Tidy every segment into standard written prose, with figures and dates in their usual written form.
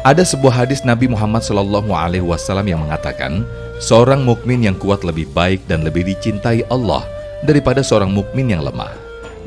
Ada sebuah hadis Nabi Muhammad SAW yang mengatakan, seorang mukmin yang kuat lebih baik dan lebih dicintai Allah daripada seorang mukmin yang lemah.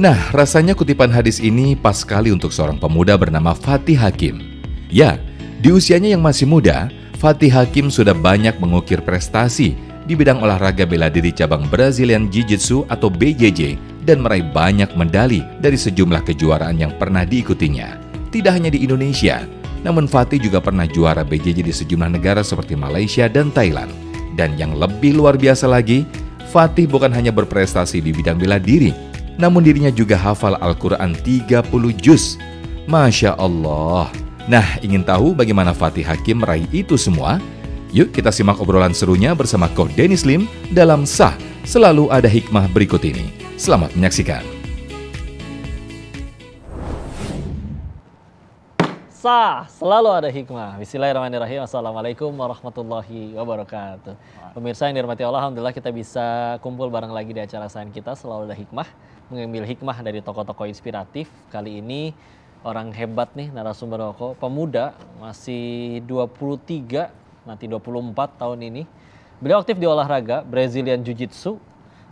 Nah, rasanya kutipan hadis ini pas sekali untuk seorang pemuda bernama Fatih Hakim. Ya, di usianya yang masih muda, Fatih Hakim sudah banyak mengukir prestasi di bidang olahraga bela diri cabang Brazilian Jiu-Jitsu atau BJJ dan meraih banyak medali dari sejumlah kejuaraan yang pernah diikutinya. Tidak hanya di Indonesia, namun Fatih juga pernah juara BJJ di sejumlah negara seperti Malaysia dan Thailand. Dan yang lebih luar biasa lagi, Fatih bukan hanya berprestasi di bidang bela diri, namun dirinya juga hafal Al-Quran 30 juz. Masya Allah. Nah, ingin tahu bagaimana Fatih Hakim meraih itu semua? Yuk kita simak obrolan serunya bersama Coach Denny Slim dalam Sah Selalu Ada Hikmah berikut ini. Selamat menyaksikan. Sah, selalu ada hikmah. Bismillahirrahmanirrahim. Assalamualaikum warahmatullahi wabarakatuh. Pemirsa yang dirahmati Allah, alhamdulillah kita bisa kumpul bareng lagi di acara sahan kita Selalu Ada Hikmah, mengambil hikmah dari tokoh-tokoh inspiratif. Kali ini orang hebat nih, narasumber tokoh pemuda, masih 23, nanti 24 tahun ini. Beliau aktif di olahraga Brazilian Jiu-Jitsu.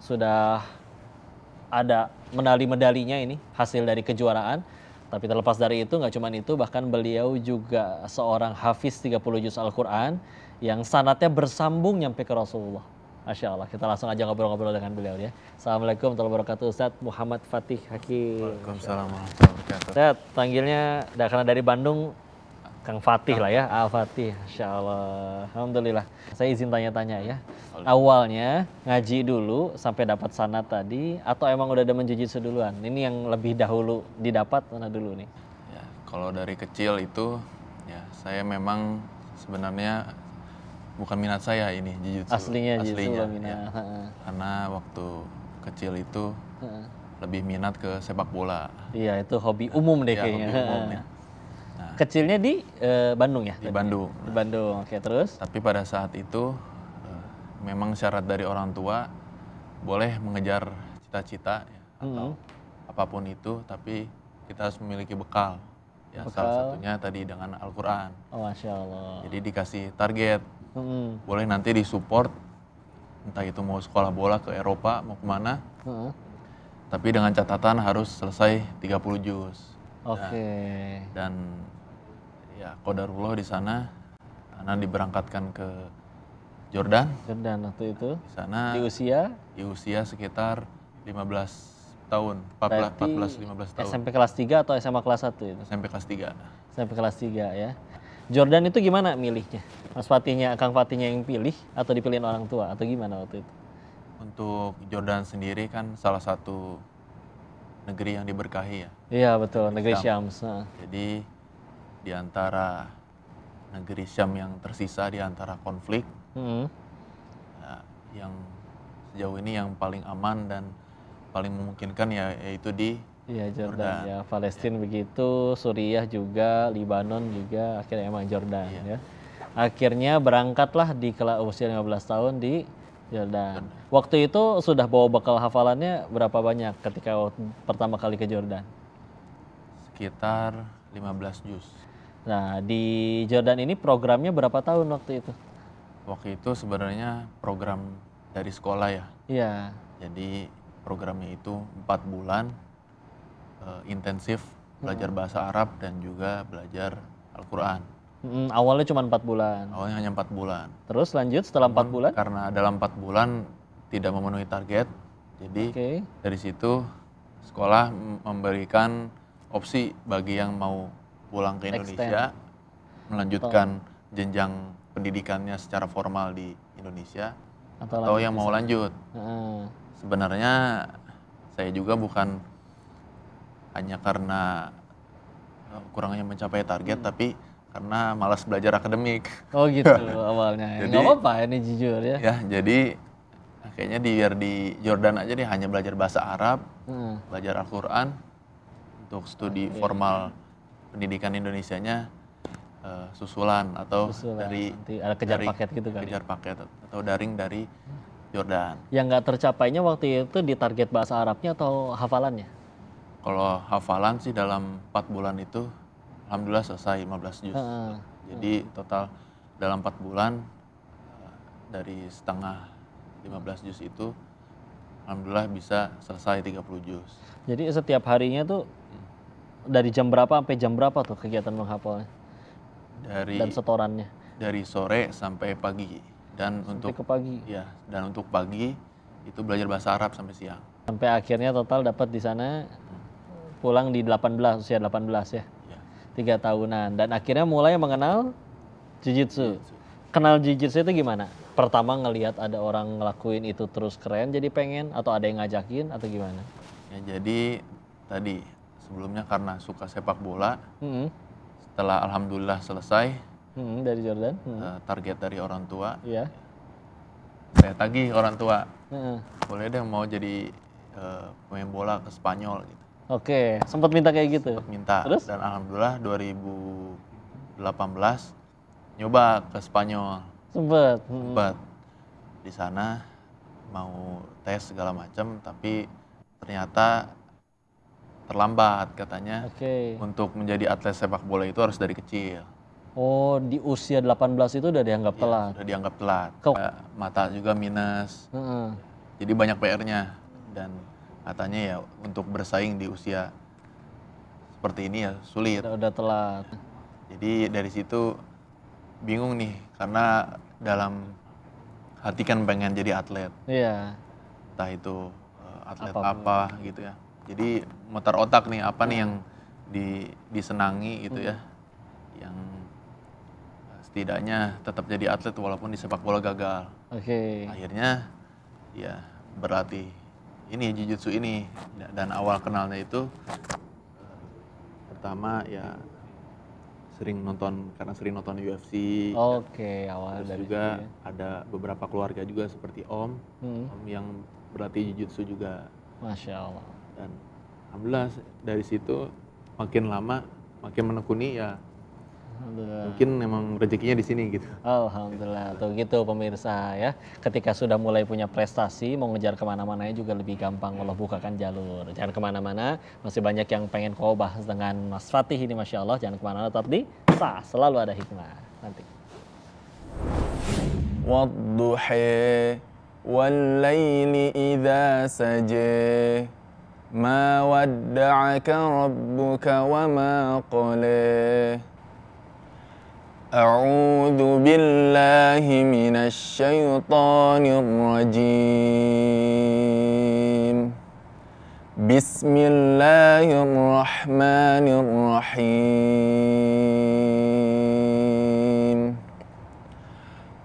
Sudah ada medali-medalinya ini, hasil dari kejuaraan. Tapi terlepas dari itu, nggak cuma itu, bahkan beliau juga seorang hafiz 30 juz Al-Quran yang sanadnya bersambung nyampe ke Rasulullah. Masya Allah, kita langsung aja ngobrol-ngobrol dengan beliau ya. Assalamualaikum warahmatullahi wabarakatuh, Ustadz Muhammad Fatih Hakim. Waalaikumsalam warahmatullahi wabarakatuh. Ustadz, panggilnya karena dari Bandung, Kang Fatih lah ya, Al-Fatih. Masya Allah, alhamdulillah. Saya izin tanya-tanya ya. Awalnya ngaji dulu sampai dapat sanad tadi, atau emang udah ada menjujitsu duluan? Ini yang lebih dahulu didapat mana dulu nih? Ya, kalau dari kecil itu, ya saya memang sebenarnya bukan minat saya ini jiu-jitsu. Aslinya jiu-jitsu ya. minat. Karena waktu kecil itu lebih minat ke sepak bola. Iya, itu hobi umum deh Ya, kayaknya. hobi umum, ya. Nah, kecilnya di Bandung ya? Di Bandung. Di Bandung, oke, terus? Tapi pada saat itu memang syarat dari orang tua boleh mengejar cita-cita ya, atau apapun itu, tapi kita harus memiliki bekal. Ya, salah satunya tadi dengan Al-Quran. Oh, Masya Allah. Jadi dikasih target, boleh nanti disupport, entah itu mau sekolah bola ke Eropa, mau kemana, tapi dengan catatan harus selesai 30 juz. Oke. Dan ya qadarullah di sana, Ana diberangkatkan ke Jordan waktu itu. Di sana Di usia sekitar 15 tahun, 14-15 tahun. SMP kelas 3 atau SMA kelas 1 itu? SMP kelas 3. SMP kelas 3 ya. Jordan itu gimana milihnya? Mas Fatihnya, Kang Fatihnya yang pilih atau dipilihin orang tua atau gimana waktu itu? Untuk Jordan sendiri kan salah satu negeri yang diberkahi ya. Iya betul, negeri Syams. Jadi di antara negeri Syam yang tersisa di antara konflik, ya, yang sejauh ini yang paling aman dan paling memungkinkan ya yaitu di Jordan. Ya, Palestina begitu, Suriah juga, Libanon juga, akhirnya emang Jordan ya. Akhirnya berangkatlah di usia 15 tahun di Jordan. Waktu itu sudah bawa bekal hafalannya berapa banyak ketika pertama kali ke Jordan? Sekitar 15 juz. Nah, di Jordan ini programnya berapa tahun waktu itu? Waktu itu sebenarnya program dari sekolah ya. Iya. Jadi programnya itu 4 bulan intensif belajar bahasa Arab dan juga belajar Al-Quran. Awalnya cuma 4 bulan. Awalnya hanya 4 bulan. Terus lanjut setelah 4 bulan? Karena dalam 4 bulan tidak memenuhi target, jadi dari situ sekolah memberikan opsi bagi yang mau pulang ke Indonesia, melanjutkan jenjang pendidikannya secara formal di Indonesia, atau yang mau lanjut. Sebenarnya saya juga bukan hanya karena kurangnya mencapai target, tapi karena malas belajar akademik. Oh gitu awalnya. Jadi, nggak apa-apa ini jujur ya. Ya, jadi kayaknya biar di Jordan aja deh, hanya belajar bahasa Arab, belajar Al-Quran, untuk studi formal pendidikan Indonesianya susulan atau dari nanti ada kejar paket gitu kan? Kejar paket atau daring dari Jordan. Yang nggak tercapainya waktu itu di target bahasa Arabnya atau hafalannya? Kalau hafalan sih dalam 4 bulan itu alhamdulillah selesai 15 juz. Jadi total dalam 4 bulan dari setengah 15 juz itu alhamdulillah bisa selesai 30 juz. Jadi setiap harinya tuh dari jam berapa sampai jam berapa tuh kegiatan menghafalnya? Dan setorannya? Dari sore sampai pagi. Dan sampai ke pagi? Ya, dan untuk pagi itu belajar bahasa Arab sampai siang. Sampai akhirnya total dapat di sana pulang di 18, usia 18 ya? 3 tahunan. Dan akhirnya mulai mengenal Jiu-Jitsu. Kenal Jiu-Jitsu itu gimana? Pertama ngelihat ada orang ngelakuin itu terus keren jadi pengen, atau ada yang ngajakin atau gimana? Ya, jadi tadi sebelumnya karena suka sepak bola, setelah alhamdulillah selesai dari Jordan, target dari orang tua, saya tagih orang tua, boleh deh mau jadi pemain bola ke Spanyol gitu. Oke, sempat minta kayak gitu? Sempat minta. Terus? Dan alhamdulillah 2018 nyoba ke Spanyol. Sempat. Di sana mau tes segala macam, tapi ternyata terlambat katanya. Untuk menjadi atlet sepak bola itu harus dari kecil. Oh, di usia 18 itu udah dianggap telat? Sudah dianggap telat. Mata juga minus. Jadi banyak PR-nya. Dan katanya ya untuk bersaing di usia seperti ini ya sulit. Udah telat. Jadi dari situ bingung nih, karena dalam hati kan pengen jadi atlet. Iya. Entah itu atlet apa gitu ya. Jadi muter otak nih, apa nih yang disenangi gitu ya. Yang setidaknya tetap jadi atlet walaupun di sepak bola gagal. Akhirnya ya berlatih ini Jiu-Jitsu ini, dan awal kenalnya itu pertama ya sering nonton UFC. Awal dari juga ada beberapa keluarga juga seperti Om yang berlatih Jiu-Jitsu juga. Masya Allah. Dan alhamdulillah dari situ makin lama makin menekuni ya. Mungkin memang rezekinya di sini gitu. Alhamdulillah, tuh gitu pemirsa ya. Ketika sudah mulai punya prestasi, mau ngejar kemana-mananya juga lebih gampang. Allah bukakan jalur. Jangan kemana-mana, masih banyak yang pengen kau bahas dengan Mas Fatih ini, Masya Allah. Jangan kemana-mana, tetap di Selalu Ada Hikmah. Nanti. Wadduhi wal-laili idha sajih ma wadda'aka rabbuka wa ma qalih. أعوذ بالله من الشيطان الرجيم بسم الله الرحمن الرحيم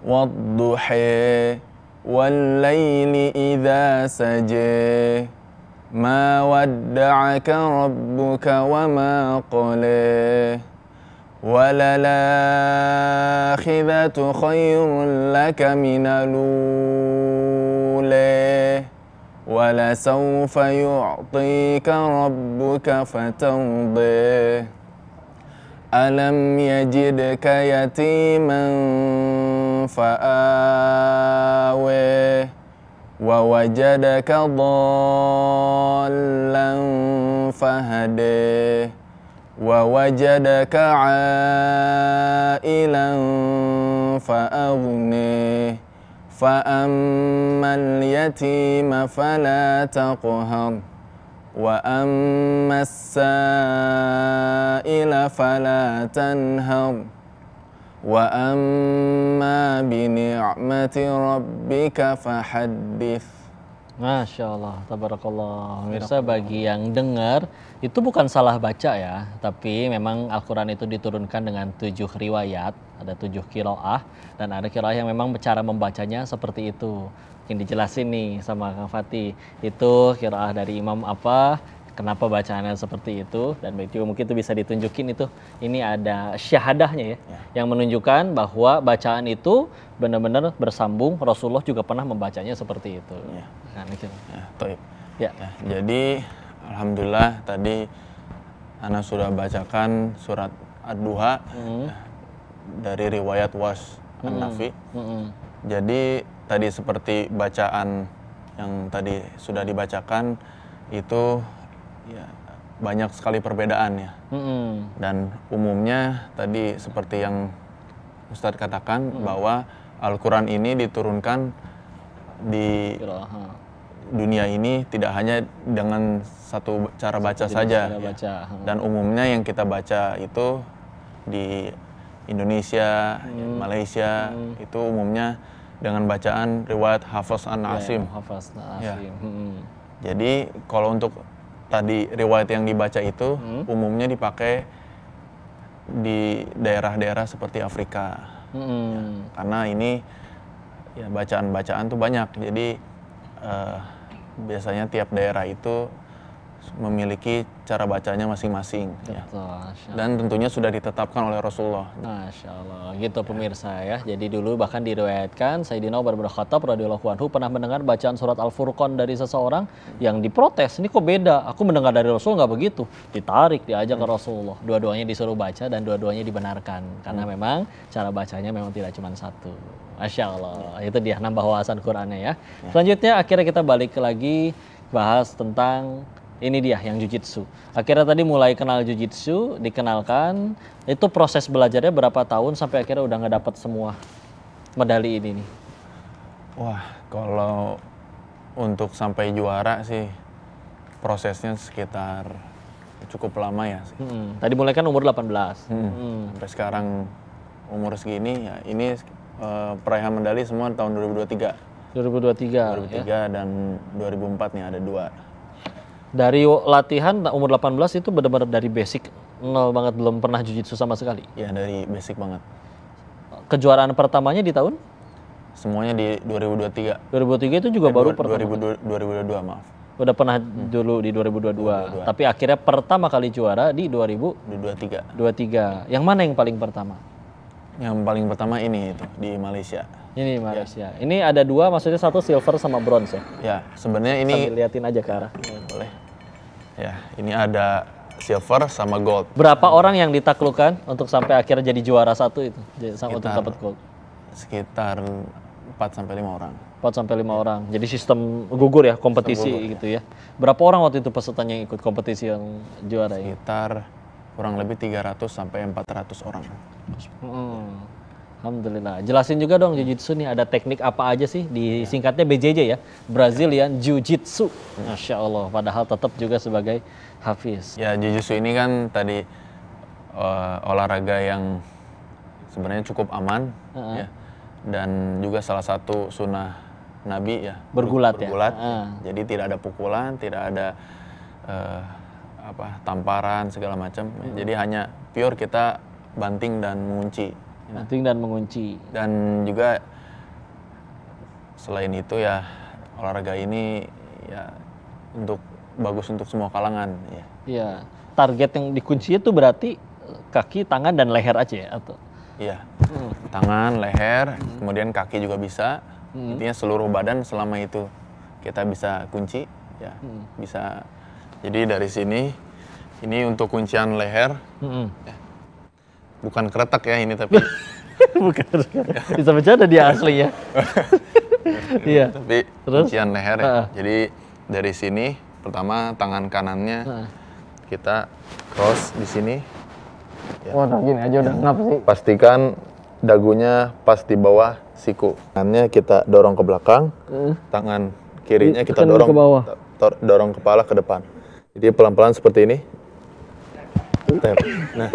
والضحى والليل إذا سجى ما ودعك ربك وما قلى وللآخرة خير لك من الأولى ولسوف يعطيك ربك فترضى ألم يجدك يتيما فآوى ووجدك ضالا فهدى ووجدك عائلا فأغنى فأما اليتيم فلا تقهر وأما السائل فلا تنهر وأما بنعمة ربك فحدث. Masya Allah, tabarakallah. Pemirsa, bagi yang dengar, itu bukan salah baca ya, tapi memang Al-Quran itu diturunkan dengan 7 riwayat, ada 7 qiraah, dan ada qiraah yang memang cara membacanya seperti itu. Mungkin dijelasin nih sama Kang Fatih, itu qiraah dari imam apa, kenapa bacaannya seperti itu, dan juga mungkin itu bisa ditunjukin itu. Ini ada syahadahnya ya, yang menunjukkan bahwa bacaan itu benar-benar bersambung. Rasulullah juga pernah membacanya seperti itu. Nah, jadi alhamdulillah tadi Ana sudah bacakan surat Ad-Duha dari riwayat Wash An-Nafi. Jadi tadi seperti bacaan yang tadi sudah dibacakan itu ya banyak sekali perbedaan ya. Dan umumnya tadi seperti yang Ustadz katakan bahwa Al-Quran ini diturunkan di dunia ini tidak hanya dengan satu cara baca saja. Dan umumnya yang kita baca itu di Indonesia, Malaysia itu umumnya dengan bacaan riwayat Hafs an Asim. Ya. Jadi kalau untuk tadi riwayat yang dibaca itu umumnya dipakai di daerah-daerah seperti Afrika. Ya, karena ini ya bacaan-bacaan tuh banyak. Jadi biasanya tiap daerah itu memiliki cara bacanya masing-masing. Ya. Dan tentunya sudah ditetapkan oleh Rasulullah. Masya Allah, gitu pemirsa ya. Jadi dulu bahkan diriwayatkan Sayyidina Umar bin Khattab radhiyallahu anhu pernah mendengar bacaan surat Al-Furqan dari seseorang yang diprotes. Ini kok beda? Aku mendengar dari Rasul nggak begitu. Ditarik, diajak ke Rasulullah. Dua-duanya disuruh baca dan dua-duanya dibenarkan. Karena memang cara bacanya memang tidak cuma satu. Masya Allah, itu dia nambah wawasan Qur'annya ya. Selanjutnya akhirnya kita balik lagi bahas tentang ini dia yang jujitsu. Akhirnya tadi mulai kenal jujitsu, dikenalkan. Itu proses belajarnya berapa tahun sampai akhirnya udah ngedapat semua medali ini nih? Wah, kalau untuk sampai juara sih prosesnya sekitar cukup lama ya sih. Tadi mulai kan umur 18. Sampai sekarang umur segini ya ini peraihan medali semua tahun 2023. 2003 dan 2004 nih ada 2. Dari latihan umur 18 itu benar-benar dari basic nol banget, belum pernah jujitsu sama sekali? Ya dari basic banget. Kejuaraan pertamanya di tahun? Semuanya di 2023. 2003 itu juga baru pertama? 2022 maaf. Udah pernah dulu di 2022. Tapi akhirnya pertama kali juara di 2023. Yang mana yang paling pertama? Yang paling pertama ini itu di Malaysia. Ini Malaysia. Ya. Ini ada 2, maksudnya 1 silver sama bronze ya? Ya, sebenarnya ini sambil liatin aja ke arah. Boleh. Ya, ini ada silver sama gold. Berapa orang yang ditaklukkan untuk sampai akhirnya jadi juara 1 itu? Untuk dapat gold? Sekitar 4 sampai 5 orang. 4 sampai 5 orang. Jadi sistem gugur ya, kompetisi gugur, gitu ya. Berapa orang waktu itu pesertanya yang ikut kompetisi yang juara ya? Sekitar kurang lebih 300 sampai 400 orang. Alhamdulillah. Jelasin juga dong Jiu-Jitsu nih, ada teknik apa aja sih? Disingkatnya BJJ ya, Brazilian Jiu-Jitsu. Masya Allah, padahal tetap juga sebagai hafiz. Ya, Jiu-Jitsu ini kan tadi olahraga yang sebenarnya cukup aman ya. Dan juga salah satu sunnah Nabi ya. Bergulat ya. Jadi tidak ada pukulan, tidak ada tamparan segala macam. Jadi hanya pure kita banting dan mengunci. Banting dan mengunci. Dan juga selain itu ya olahraga ini ya bagus untuk semua kalangan ya. Iya. Target yang dikunci itu berarti kaki, tangan dan leher aja ya atau? Iya. Tangan, leher, kemudian kaki juga bisa. Intinya seluruh badan selama itu kita bisa kunci ya. Bisa. Jadi dari sini ini untuk kuncian leher. Ya. Bukan keretak ya ini tapi bukan. Bisa bercanda dia asli ya. Iya. Tapi kuncian leher ya. Jadi dari sini pertama tangan kanannya kita cross di sini. Ya. Oh, gini aja udah ngap sih. Pastikan dagunya pas di bawah siku. Tangannya kita dorong ke belakang. Tangan kirinya kita dorong ke bawah. Dorong kepala ke depan. Jadi pelan-pelan seperti ini. Nah.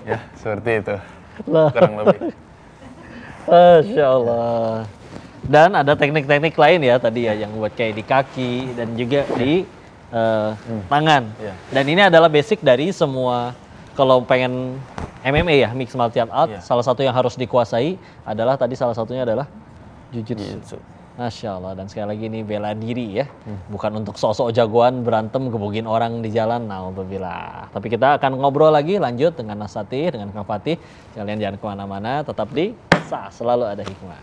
Ya, seperti itu. Kurang lebih. Masya Allah. Dan ada teknik-teknik lain ya tadi ya, yang buat kayak di kaki dan juga di tangan. Dan ini adalah basic dari semua, kalau pengen MMA ya, Mixed Martial Art, salah satu yang harus dikuasai adalah tadi salah satunya adalah Jiu-Jitsu. Masya Allah, dan sekali lagi ini bela diri ya, bukan untuk sosok jagoan berantem gebugin orang di jalan, naudzubillah. Tapi kita akan ngobrol lagi lanjut dengan Mas Satih, dengan Kang Fatih. Kalian jangan kemana-mana, tetap di Selalu Ada Hikmah.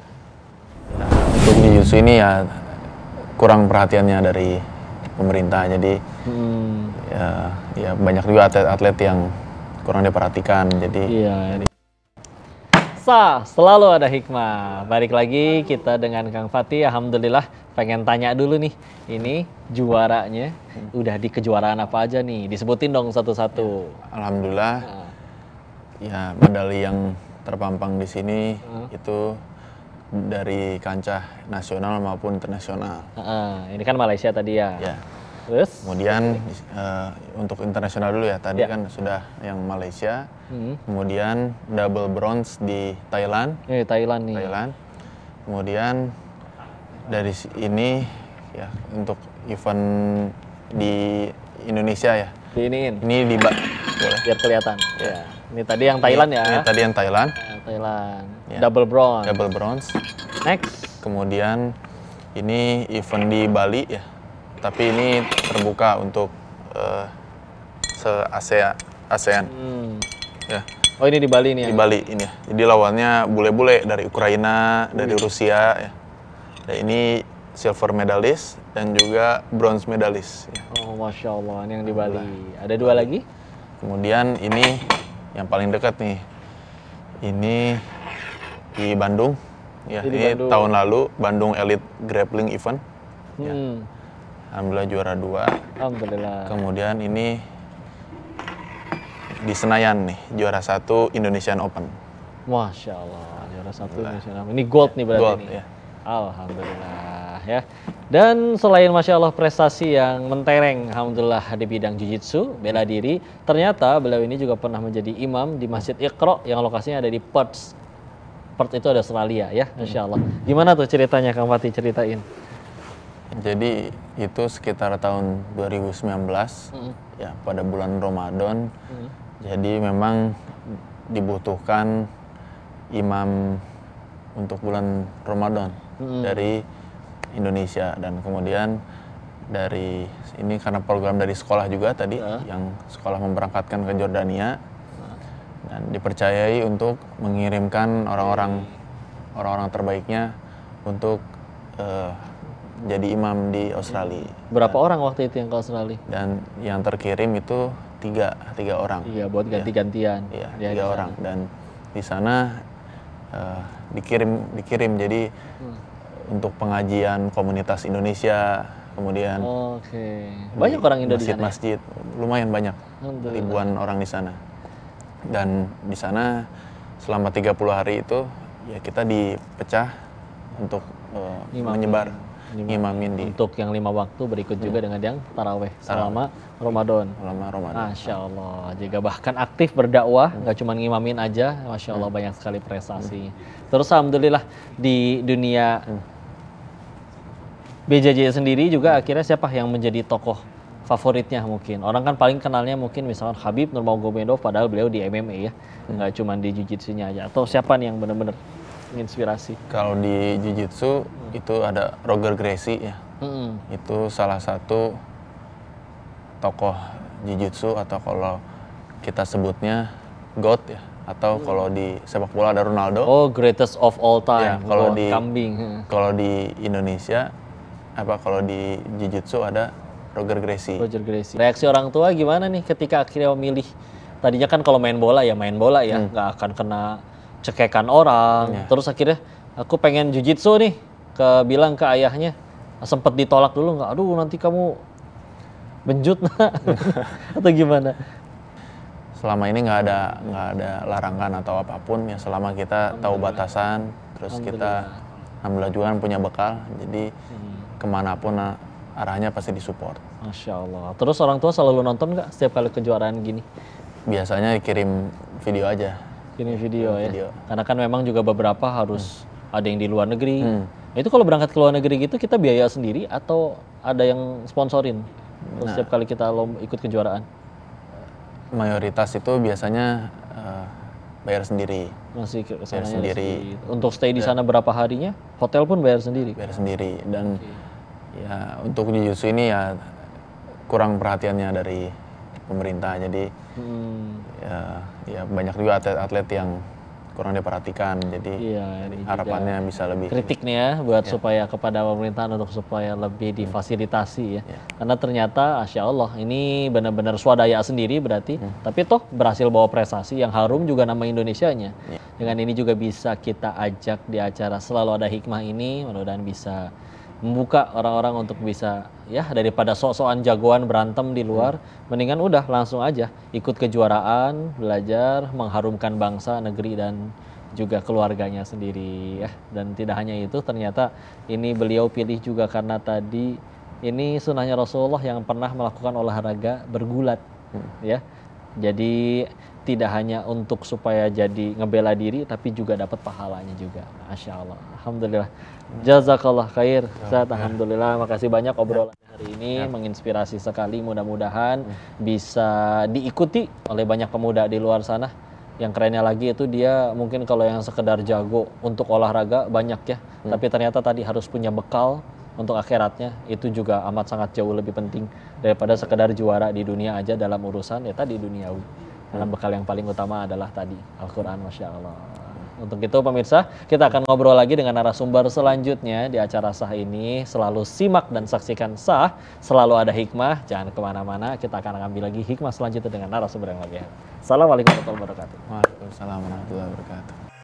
Nah, untuk Jiu-Jitsu ini ya kurang perhatiannya dari pemerintah, jadi ya banyak juga atlet-atlet yang kurang diperhatikan. Jadi Pemirsa, selalu ada hikmah. Balik lagi kita dengan Kang Fatih. Alhamdulillah, pengen tanya dulu nih. Ini juaranya udah di kejuaraan apa aja nih? Disebutin dong satu-satu. Alhamdulillah, ya medali yang terpampang di sini itu dari kancah nasional maupun internasional. Ini kan Malaysia tadi ya. Ya. Terus? Kemudian untuk internasional dulu ya. Tadi kan sudah yang Malaysia. Kemudian double bronze di Thailand. Thailand nih. Thailand. Kemudian dari ini ya untuk event di Indonesia ya. Ini di boleh. Biar kelihatan. Ya. Ini tadi yang Thailand ya. Ini tadi yang Thailand. Thailand. Ya. Double bronze. Double bronze. Next. Kemudian ini event di Bali ya. Tapi ini terbuka untuk se-ASEAN. Ya. Oh ini di Bali nih ya? Di Bali ini ya. Jadi lawannya bule-bule dari Ukraina, dari Rusia ya. Dan ini silver medalist dan juga bronze medalist. Ya. Oh Masya Allah, ini yang di Bali. Ada dua lagi? Kemudian ini yang paling dekat nih. Ini di Bandung. Ya, ini Bandung. Tahun lalu Bandung Elite Grappling Event. Ya. Alhamdulillah juara 2. Alhamdulillah. Kemudian ini di Senayan nih, juara 1 Indonesian Open. Masya Allah, juara 1 Indonesian Open. Ini gold nih berarti gold, nih. Ya. Alhamdulillah ya. Dan selain Masya Allah prestasi yang mentereng, Alhamdulillah di bidang jiu-jitsu, bela diri, ternyata beliau ini juga pernah menjadi imam di Masjid Iqra yang lokasinya ada di Perth. Perth itu ada Australia ya, Masya Allah. Gimana tuh ceritanya, Kang Fatih, ceritain? Jadi itu sekitar tahun 2019 ya pada bulan Ramadan. Jadi memang dibutuhkan imam untuk bulan Ramadan dari Indonesia dan kemudian dari ini karena program dari sekolah juga tadi yang sekolah memberangkatkan ke Jordania dan dipercayai untuk mengirimkan orang-orang terbaiknya untuk jadi imam di Australia. Berapa orang waktu itu yang ke Australia? Dan yang terkirim itu tiga orang. Iya, buat ganti-gantian. Iya, 3 orang. Dan di sana dikirim jadi untuk pengajian komunitas Indonesia, kemudian banyak orang Indonesia. Masjid, lumayan banyak, ribuan orang di sana. Dan di sana selama 30 hari itu ya kita dipecah untuk ngimamin untuk yang 5 waktu berikut juga dengan yang taraweh selama Ramadan. Masya Allah. Juga bahkan aktif berdakwah, nggak cuma ngimamin aja. Masya Allah banyak sekali prestasi. Terus alhamdulillah di dunia BJJ sendiri juga akhirnya siapa yang menjadi tokoh favoritnya mungkin? Orang kan paling kenalnya mungkin misalkan Khabib Nurmagomedov, padahal beliau di MMA ya, nggak cuma di jiu-jitsunya aja. Atau siapa nih yang benar-benar inspirasi? Kalau di jiu-jitsu itu ada Roger Gracie ya. Itu salah satu tokoh jiu-jitsu atau kalau kita sebutnya GOAT ya. Atau kalau di sepak bola ada Ronaldo. Oh, greatest of all time. Ya, kalau di kambing. Kalau di Indonesia kalau di jiu-jitsu ada Roger Gracie. Reaksi orang tua gimana nih ketika akhirnya memilih? Tadinya kan kalau main bola ya, nggak akan kena cekekan orang. Terus akhirnya aku pengen jiu-jitsu nih, bilang ke ayahnya, sempet ditolak dulu nggak? Aduh nanti kamu benjut nak atau gimana? Selama ini nggak ada larangan atau apapun ya, selama kita tahu batasan, terus kita alhamdulillah juga kan punya bekal, jadi kemanapun arahnya pasti disupport. Masya Allah. Terus orang tua selalu nonton nggak setiap kali kejuaraan gini? Biasanya kirim video aja. Kirim video ya. Karena kan memang juga beberapa harus ada yang di luar negeri. Nah, itu kalau berangkat ke luar negeri gitu kita biaya sendiri atau ada yang sponsorin? Setiap kali kita ikut kejuaraan? Mayoritas itu biasanya bayar sendiri. Masih bayar sendiri. Untuk stay di sana berapa harinya? Hotel pun bayar sendiri? Bayar sendiri. Dan ya untuk jiu-jitsu ini ya kurang perhatiannya dari pemerintah. Jadi ya banyak juga atlet-atlet yang kurang diperhatikan. Jadi harapannya bisa lebih kritik nih ya buat supaya kepada pemerintahan untuk supaya lebih difasilitasi ya. Karena ternyata Masya Allah ini benar-benar swadaya sendiri berarti, tapi toh berhasil bawa prestasi yang harum juga nama Indonesianya. Dengan ini juga bisa kita ajak di acara Selalu Ada Hikmah ini, mudah-mudahan bisa membuka orang-orang untuk bisa ya daripada sok-sokan jagoan berantem di luar, mendingan udah langsung aja ikut kejuaraan, belajar, mengharumkan bangsa, negeri dan juga keluarganya sendiri ya. Dan tidak hanya itu, ternyata ini beliau pilih juga karena tadi ini sunnahnya Rasulullah yang pernah melakukan olahraga bergulat ya. Jadi tidak hanya untuk supaya jadi ngebela diri, tapi juga dapat pahalanya juga. Masya Allah. Alhamdulillah. Jazakallah khair. Ustaz, alhamdulillah. Makasih banyak obrolan hari ini. Menginspirasi sekali. Mudah-mudahan bisa diikuti oleh banyak pemuda di luar sana. Yang kerennya lagi itu dia mungkin kalau yang sekedar jago untuk olahraga banyak ya. Tapi ternyata tadi harus punya bekal untuk akhiratnya. Itu juga amat sangat jauh lebih penting daripada sekedar juara di dunia aja dalam urusan ya tadi duniawi. Karena bekal yang paling utama adalah tadi Al-Quran, Masya Allah. Untuk itu pemirsa, kita akan ngobrol lagi dengan narasumber selanjutnya di acara Sah ini. Selalu simak dan saksikan Sah, selalu ada hikmah. Jangan kemana-mana, kita akan ambil lagi hikmah selanjutnya dengan narasumber yang lebih hebat. Assalamualaikum warahmatullahi wabarakatuh. Waalaikumsalam warahmatullahi wabarakatuh.